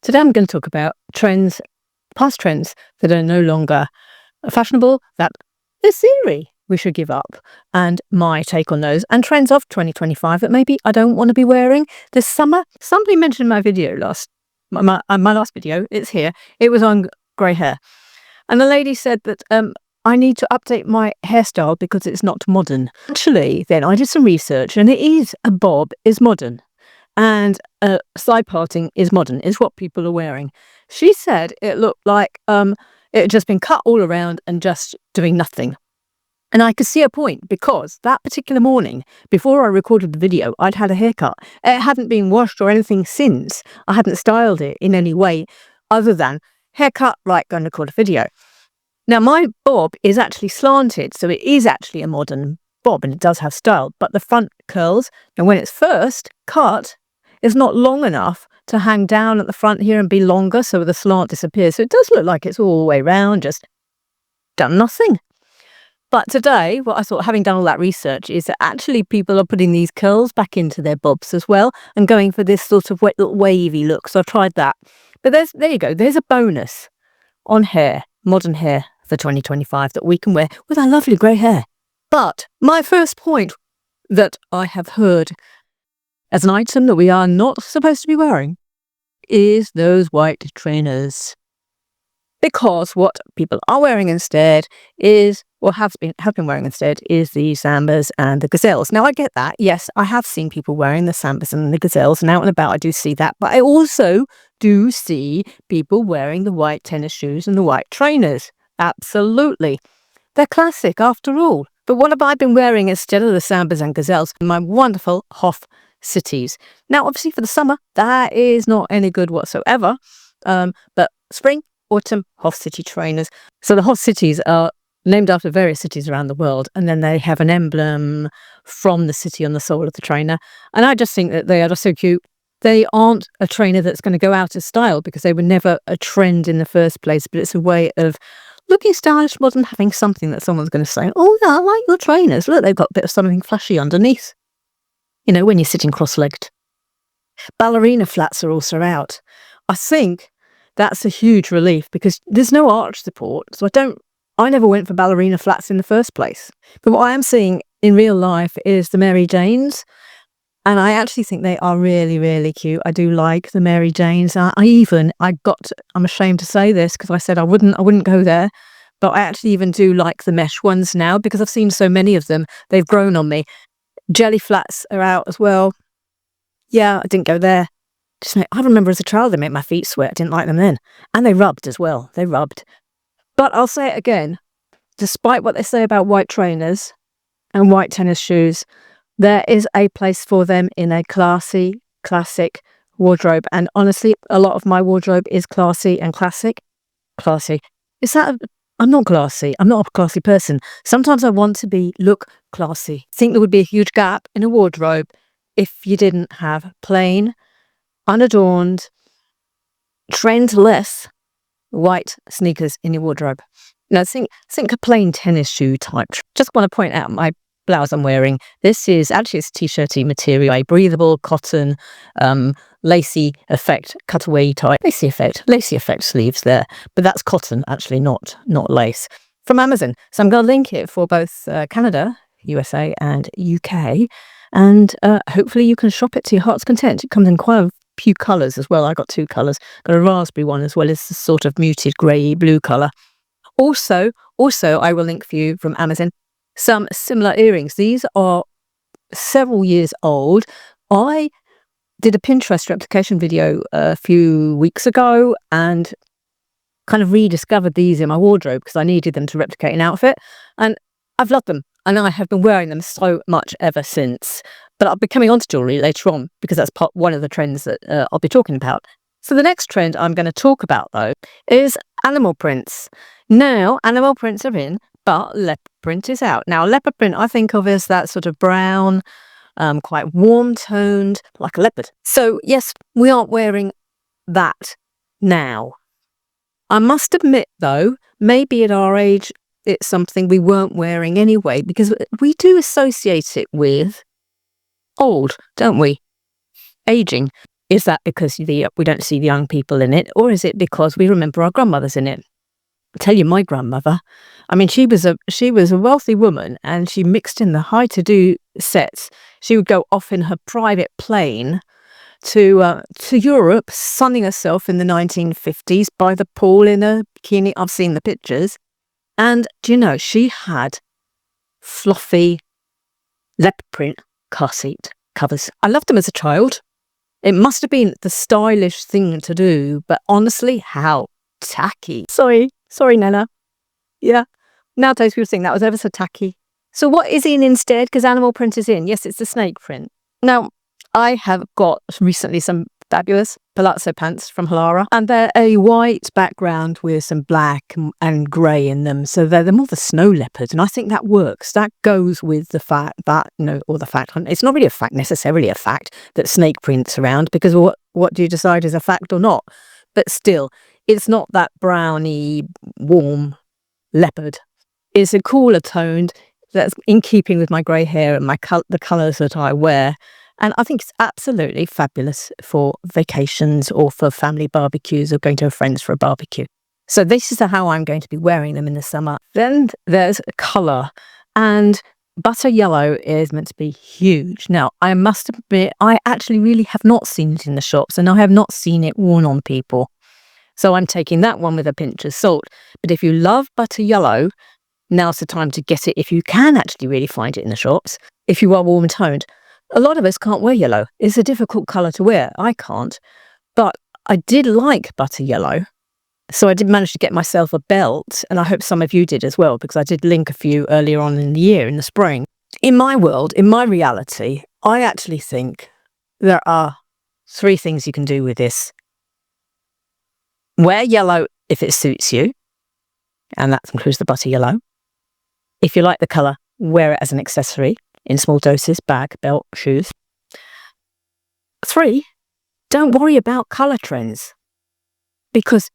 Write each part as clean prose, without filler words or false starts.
Today I'm going to talk about trends, past trends that are no longer fashionable, that is theory we should give up, and my take on those, and trends of 2025 that maybe I don't want to be wearing this summer. Somebody mentioned my video my last video, it's here, it was on grey hair. And the lady said that I need to update my hairstyle because it's not modern. Actually, then I did some research and it is, a bob is modern. And side parting is modern, is what people are wearing. She said it looked like it had just been cut all around and just doing nothing. And I could see a point because that particular morning, before I recorded the video, I'd had a haircut. It hadn't been washed or anything since. I hadn't styled it in any way other than haircut, right, going to record a video. Now, my bob is actually slanted, so it is actually a modern bob and it does have style, but the front curls, and when it's first cut, it's not long enough to hang down at the front here and be longer, so the slant disappears. So it does look like it's all the way round, just done nothing. But today, what I thought, having done all that research, is that actually people are putting these curls back into their bobs as well and going for this sort of wavy look. So I've tried that. But there you go. There's a bonus on hair, modern hair for 2025 that we can wear with our lovely grey hair. But my first point that I have heard as an item that we are not supposed to be wearing is those white trainers. Because what people are wearing instead is, or have been wearing instead, is the Sambas and the Gazelles. Now I get that. Yes, I have seen people wearing the Sambas and the Gazelles, and out and about I do see that. But I also do see people wearing the white tennis shoes and the white trainers. Absolutely. They're classic after all. But what have I been wearing instead of the Sambas and Gazelles? My wonderful Hof Cities. Now, obviously for the summer, that is not any good whatsoever. But spring, autumn, Hof City trainers. So the Hof Cities are named after various cities around the world, and then they have an emblem from the city on the sole of the trainer. And I just think that they are just so cute. They aren't a trainer that's going to go out of style because they were never a trend in the first place, but it's a way of looking stylish, modern, having something that someone's going to say, oh yeah, I like your trainers. Look, they've got a bit of something flashy underneath. You know, when you're sitting cross-legged. Ballerina flats are also out. I think that's a huge relief because there's no arch support. So I never went for ballerina flats in the first place. But what I am seeing in real life is the Mary Janes. And I actually think they are really, really cute. I do like the Mary Janes. I'm ashamed to say this because I said I wouldn't go there. But I actually even do like the mesh ones now because I've seen so many of them. They've grown on me. Jelly flats are out as well. Yeah, I didn't go there. I remember as a child they made my feet sweat. I didn't like them then. And they rubbed as well. They rubbed. But I'll say it again. Despite what they say about white trainers and white tennis shoes, there is a place for them in a classy, classic wardrobe. And honestly, a lot of my wardrobe is classy and classic. Classy. I'm not classy. I'm not a classy person. Sometimes I want to look classy. I think there would be a huge gap in a wardrobe if you didn't have plain, unadorned, trendless white sneakers in your wardrobe. Now, think a plain tennis shoe type. Just want to point out my blouse I'm wearing. This is actually, it's t-shirty material, a breathable cotton, lacy effect, cutaway type, lacy effect sleeves there. But that's cotton, actually, not lace. From Amazon. So I'm going to link it for both Canada, USA and UK. And hopefully you can shop it to your heart's content. It comes in quite a few colours as well. I got two colours. Got a raspberry one as well as the sort of muted grey blue colour. Also, I will link for you from Amazon some similar earrings. These are several years old. I did a Pinterest replication video a few weeks ago and kind of rediscovered these in my wardrobe because I needed them to replicate an outfit. And I've loved them. And I have been wearing them so much ever since. But I'll be coming on to jewellery later on because that's one of the trends that I'll be talking about. So the next trend I'm going to talk about, though, is animal prints. Now, animal prints are in, but leopard print is out. Now, leopard print I think of as that sort of brown, quite warm-toned, like a leopard. So, yes, we aren't wearing that now. I must admit, though, maybe at our age, it's something we weren't wearing anyway, because we do associate it with old, don't we? Aging. Is that because we don't see the young people in it, or is it because we remember our grandmothers in it? I tell you, my grandmother, I mean, she was a wealthy woman, and she mixed in the high-to-do sets. She would go off in her private plane to Europe, sunning herself in the 1950s by the pool in a bikini. I've seen the pictures. And do you know, she had fluffy leopard print car seat covers. I loved them as a child. It must have been the stylish thing to do, but honestly, how tacky. Sorry, Nana. Yeah, nowadays people think that was ever so tacky. So what is in instead? Because animal print is in. Yes, it's the snake print. Now, I have got recently some fabulous palazzo pants from Halara, and they're a white background with some black and grey in them. So they're more the snow leopard, and I think that works. That goes with the fact that, it's not really necessarily a fact that snake print's around, because what do you decide is a fact or not? But still, it's not that browny, warm leopard. It's a cooler toned that's in keeping with my grey hair and the colours that I wear. And I think it's absolutely fabulous for vacations or for family barbecues or going to a friend's for a barbecue. So this is how I'm going to be wearing them in the summer. Then there's colour, and butter yellow is meant to be huge. Now, I must admit, I actually really have not seen it in the shops, and I have not seen it worn on people. So I'm taking that one with a pinch of salt. But if you love butter yellow, now's the time to get it if you can actually really find it in the shops. If you are warm toned. A lot of us can't wear yellow. It's a difficult colour to wear. I can't. But I did like butter yellow. So I did manage to get myself a belt, and I hope some of you did as well, because I did link a few earlier on in the year, in the spring. In my world, in my reality, I actually think there are 3 things you can do with this. Wear yellow if it suits you, and that includes the butter yellow. If you like the colour, wear it as an accessory in small doses, bag, belt, shoes. 3, don't worry about colour trends, because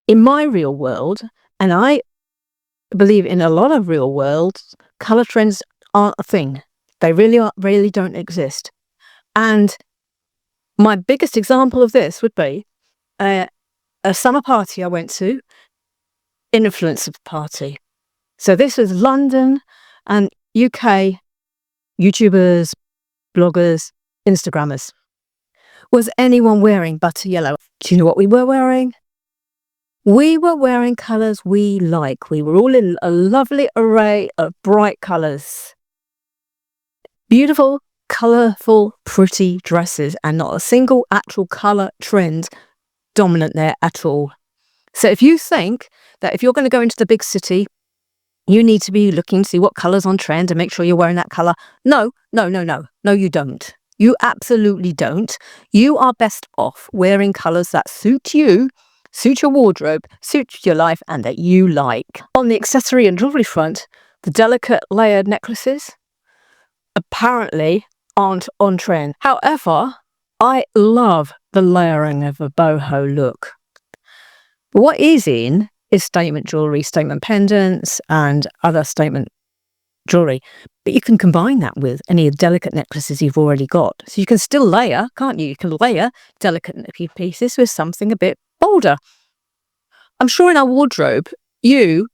in my real world, and I believe in a lot of real worlds, colour trends aren't a thing. They really don't exist. And my biggest example of this would be a summer party I went to, influencer party. So this was London and UK YouTubers, bloggers, Instagrammers. Was anyone wearing butter yellow? Do you know what we were wearing? We were wearing colours we like. We were all in a lovely array of bright colours. Beautiful, colourful, pretty dresses, and not a single actual colour trend dominant there at all. So if you think that if you're going to go into the big city, you need to be looking to see what colour's on trend and make sure you're wearing that colour. No, you don't. You absolutely don't. You are best off wearing colours that suit you, suit your wardrobe, suit your life, and that you like. On the accessory and jewellery front, the delicate layered necklaces apparently aren't on trend. However, I love the layering of a boho look. But what is in is statement jewellery, statement pendants, and other statement jewellery. But you can combine that with any delicate necklaces you've already got. So you can still layer, can't you? You can layer delicate pieces with something a bit bolder. I'm sure in our wardrobe, in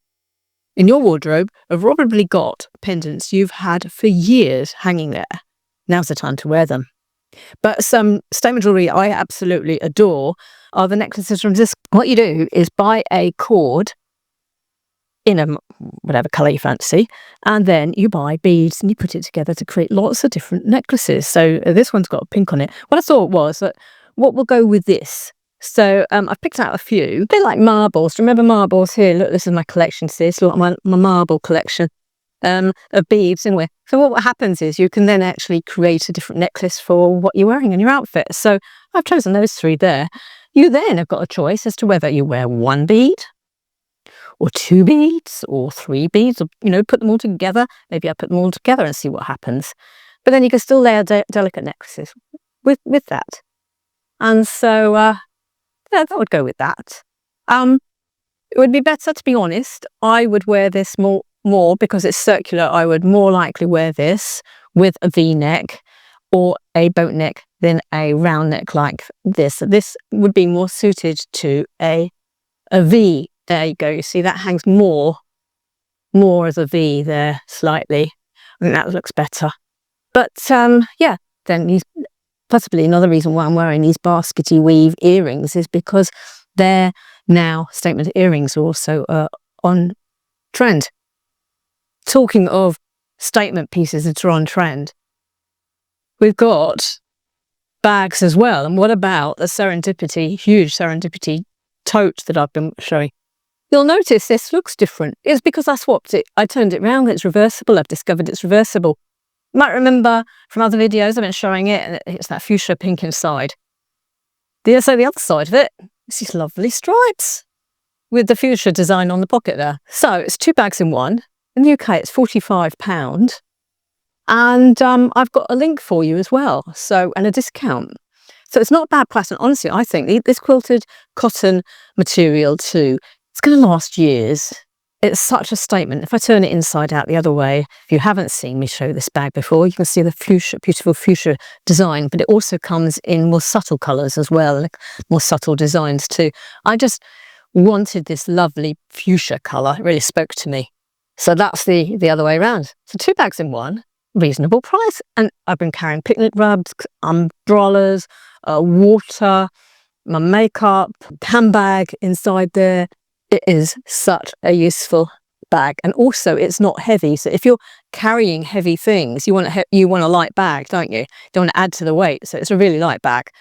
your wardrobe, have probably got pendants you've had for years hanging there. Now's the time to wear them. But some statement jewellery I absolutely adore are the necklaces from this. What you do is buy a cord in a whatever colour you fancy, and then you buy beads and you put it together to create lots of different necklaces. So this one's got pink on it. What I thought was that what will go with this? So I've picked out a few. A bit like marbles. Remember marbles? Here, look, this is my collection, sis. Look, my marble collection of beads anyway. So what happens is you can then actually create a different necklace for what you're wearing in your outfit. So I've chosen those 3 there. You then have got a choice as to whether you wear 1 bead or 2 beads or 3 beads, or, put them all together. Maybe I put them all together and see what happens. But then you can still layer delicate necklaces with that. And so that would go with that. It would be better, to be honest. I would wear this more because it's circular. I would more likely wear this with a V-neck or a boat neck than a round neck like this. So this would be more suited to a V. There you go. You see that hangs more as a V there slightly. I think that looks better. But yeah, then these, possibly another reason why I'm wearing these baskety weave earrings is because they're now statement earrings also on trend. Talking of statement pieces that are on trend, we've got bags as well. And what about the Serendipity, huge Serendipity tote that I've been showing? You'll notice this looks different. It's because I swapped it. I turned it around. It's reversible. I've discovered it's reversible. You might remember from other videos I've been showing it, and it's that fuchsia pink inside. So the other side of it is these lovely stripes with the fuchsia design on the pocket there. So it's 2 bags in one. In the UK, it's £45. And I've got a link for you as well, so, and a discount. So it's not a bad price, and honestly, I think this quilted cotton material too, it's going to last years. It's such a statement. If I turn it inside out the other way, if you haven't seen me show this bag before, you can see the fuchsia, beautiful fuchsia design, but it also comes in more subtle colours as well, more subtle designs too. I just wanted this lovely fuchsia colour. It really spoke to me. So that's the other way around. So 2 bags in one, reasonable price. And I've been carrying picnic rugs, umbrellas, water, my makeup, handbag inside there. It is such a useful bag, and also it's not heavy. So if you're carrying heavy things, you want a light bag, don't you? You don't want to add to the weight. So it's a really light bag.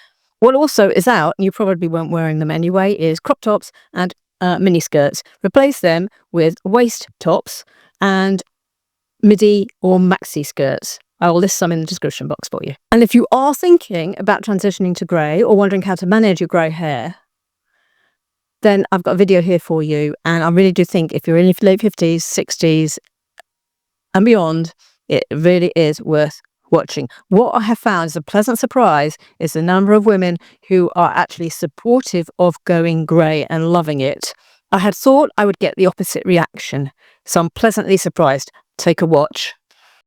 What also is out, and you probably weren't wearing them anyway, is crop tops and mini skirts. Replace them with waist tops and midi or maxi skirts. I will list some in the description box for you. And if you are thinking about transitioning to grey or wondering how to manage your grey hair, then I've got a video here for you. And I really do think if you're in your late 50s, 60s and beyond, it really is worth watching. What I have found is a pleasant surprise is the number of women who are actually supportive of going grey and loving it. I had thought I would get the opposite reaction, so I'm pleasantly surprised. Take a watch.